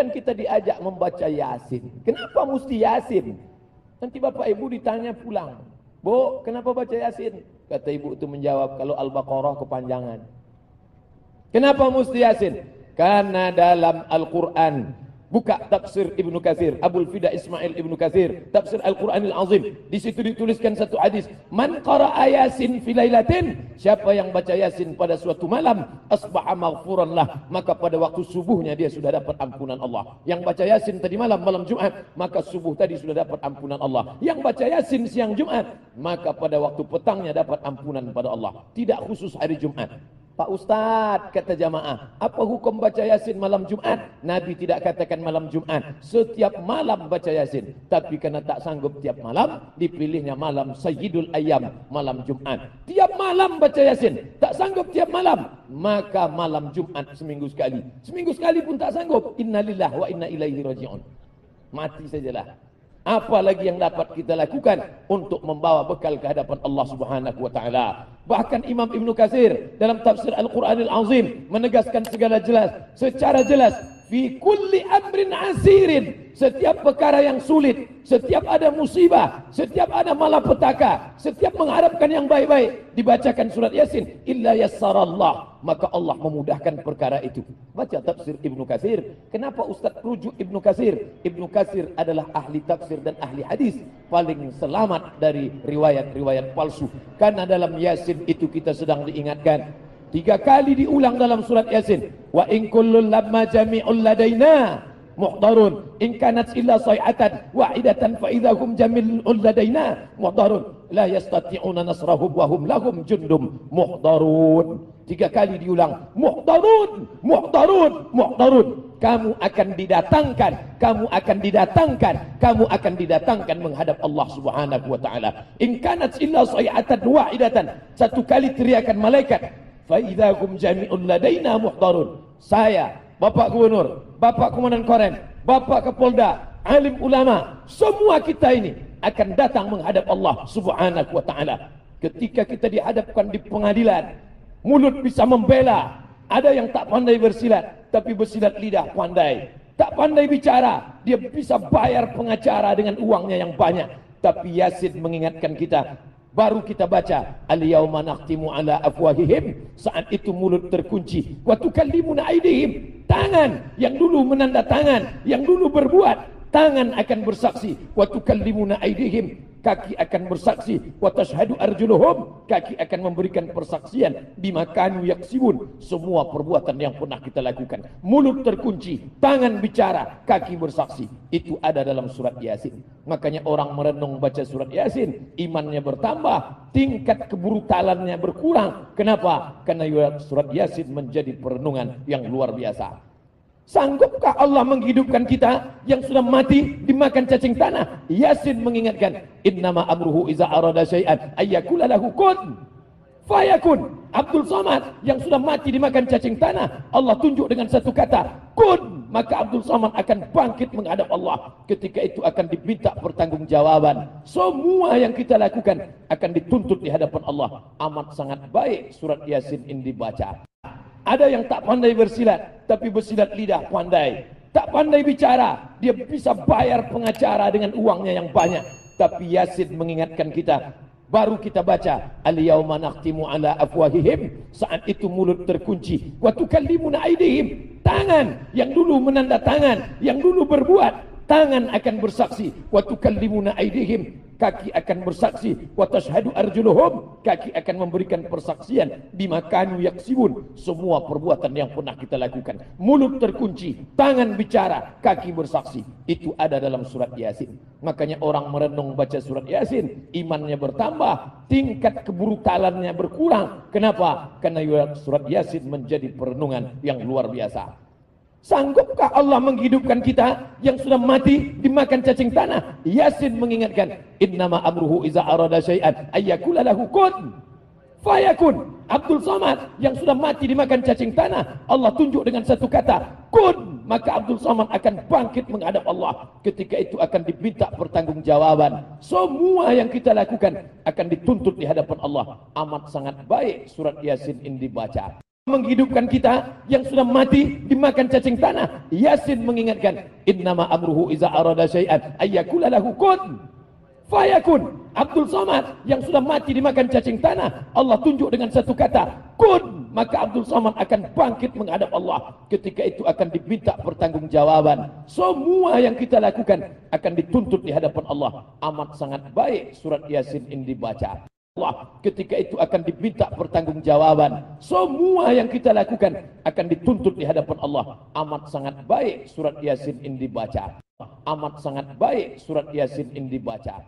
Kemudian kita diajak membaca Yasin. Kenapa mesti Yasin? Nanti bapak ibu ditanya pulang, Bu, kenapa baca Yasin? Kata ibu itu menjawab, kalau Al-Baqarah kepanjangan. Kenapa mesti Yasin? Karena dalam Al-Quran, buka tafsir Ibnu Katsir, Abul Fida Ismail Ibnu Katsir, tafsir Al-Quranil Azim. Di situ dituliskan satu hadis, man qara'a Yasin fi lailatin, siapa yang baca Yasin pada suatu malam, asbaha maghfuran lah, maka pada waktu subuhnya dia sudah dapat ampunan Allah. Yang baca Yasin tadi malam, malam Jumat, maka subuh tadi sudah dapat ampunan Allah. Yang baca Yasin siang Jumat, maka pada waktu petangnya dapat ampunan pada Allah. Tidak khusus hari Jumat. Pak Ustadz, kata jamaah, apa hukum baca Yasin malam Jumat? Nabi tidak katakan malam Jumat, setiap malam baca Yasin. Tapi karena tak sanggup tiap malam, dipilihnya malam Sayyidul Ayyam, malam Jumat. Tiap malam baca Yasin, tak sanggup tiap malam, maka malam Jumat seminggu sekali. Seminggu sekali pun tak sanggup, innalillah wa inna ilaihi raji'un. Mati sajalah. Apa lagi yang dapat kita lakukan untuk membawa bekal ke hadapan Allah Subhanahu wa taala? Bahkan Imam Ibnu Katsir dalam tafsir Al-Quranil Azim menegaskan secara jelas, fi kulli amrin asirin, setiap perkara yang sulit, setiap ada musibah, setiap ada malapetaka, setiap mengharapkan yang baik-baik, dibacakan surat Yasin, illa yassarallah, maka Allah memudahkan perkara itu. Baca tafsir Ibnu Katsir. Kenapa Ustaz rujuk Ibnu Katsir? Ibnu Katsir adalah ahli tafsir dan ahli hadis, paling selamat dari riwayat-riwayat palsu. Karena dalam Yasin itu kita sedang diingatkan, 3 kali diulang dalam surat Yasin, wa in kullun lamma jami'un ladaina muhdarun in kanat illa sayhatan wahidatan fa idahum jami'un ladaina muhdarun la yastati'una nasrahum wa hum lahum jundum muhdarun. 3 kali diulang, muhdarun, muhdarun, muhdarun. Kamu akan didatangkan, kamu akan didatangkan, kamu akan didatangkan menghadap Allah Subhanahu wa taala. In kanat illa sayhatan wahidatan, 1 kali teriakan malaikat, fa idahum jami'un ladaina muhdarun. Saya, Bapak Gubernur, Bapak Komandan Korem, Bapak Kapolda, alim ulama, semua kita ini akan datang menghadap Allah Subhanahu wa taala. Ketika kita dihadapkan di pengadilan, mulut bisa membela. Ada yang tak pandai bersilat, tapi bersilat lidah pandai. Tak pandai bicara, dia bisa bayar pengacara dengan uangnya yang banyak. Tapi Yasin mengingatkan kita, baru kita baca, al-yawma nakhtimu ala afwahihim, saat itu mulut terkunci, wa tukallimuna aydihim, tangan yang dulu menanda tangan, yang dulu berbuat, tangan akan bersaksi, wa tukallimuna aydihim, kaki akan bersaksi, wa tashhadu arjuluhum, kaki akan memberikan persaksian, bima kanu yaksibun, semua perbuatan yang pernah kita lakukan. Mulut terkunci, tangan bicara, kaki bersaksi. Itu ada dalam surat Yasin. Makanya orang merenung baca surat Yasin, imannya bertambah, tingkat kebrutalannya berkurang. Kenapa? Karena surat Yasin menjadi perenungan yang luar biasa. Sanggupkah Allah menghidupkan kita yang sudah mati dimakan cacing tanah? Yasin mengingatkan, innama amruhu iza arada syai'an ayyakula lahu kun fayakun. Abdul Samad yang sudah mati dimakan cacing tanah, Allah tunjuk dengan satu kata, kun, maka Abdul Samad akan bangkit menghadap Allah. Ketika itu akan diminta pertanggungjawaban. Semua yang kita lakukan akan dituntut di hadapan Allah. Amat sangat baik surat Yasin ini dibaca. Ada yang tak pandai bersilat, tapi bersilat lidah pandai. Tak pandai bicara, dia bisa bayar pengacara dengan uangnya yang banyak. Tapi Yasin mengingatkan kita, baru kita baca, al-yawma nakhtimu ala afwahihim, saat itu mulut terkunci, wa tukallimuna aydihim, tangan yang dulu menanda tangan, yang dulu berbuat, tangan akan bersaksi, wa tukallimuna aydihim, kaki akan bersaksi, wa tashhadu arjuluhum, kaki akan memberikan persaksian, bima kanu yaksibun, semua perbuatan yang pernah kita lakukan. Mulut terkunci, tangan bicara, kaki bersaksi. Itu ada dalam surat Yasin. Makanya orang merenung baca surat Yasin, imannya bertambah, tingkat kebrutalannya berkurang. Kenapa? Karena surat Yasin menjadi perenungan yang luar biasa. Sanggupkah Allah menghidupkan kita yang sudah mati dimakan cacing tanah? Yasin mengingatkan, innama amruhu iza arada syai'an ayyakula lahu kun fayakun. Abdul Samad yang sudah mati dimakan cacing tanah, Allah tunjuk dengan satu kata, kun, maka Abdul Samad akan bangkit menghadap Allah. Ketika itu akan diminta pertanggungjawaban. Semua yang kita lakukan akan dituntut di hadapan Allah. Amat sangat baik surat Yasin ini dibaca. menghidupkan kita yang sudah mati dimakan cacing tanah. Yasin mengingatkan, innama amruhu iza arada syai'an ayyakula lahu kun fayakun. Abdul Somad yang sudah mati dimakan cacing tanah, Allah tunjuk dengan satu kata, kun, maka Abdul Somad akan bangkit menghadap Allah. Ketika itu akan diminta pertanggungjawaban. Semua yang kita lakukan akan dituntut di hadapan Allah. Amat sangat baik surat Yasin ini dibaca. Allah ketika itu akan diminta pertanggungjawaban. Semua yang kita lakukan akan dituntut di hadapan Allah. Amat sangat baik surat Yasin ini dibaca. Amat sangat baik surat Yasin ini dibaca.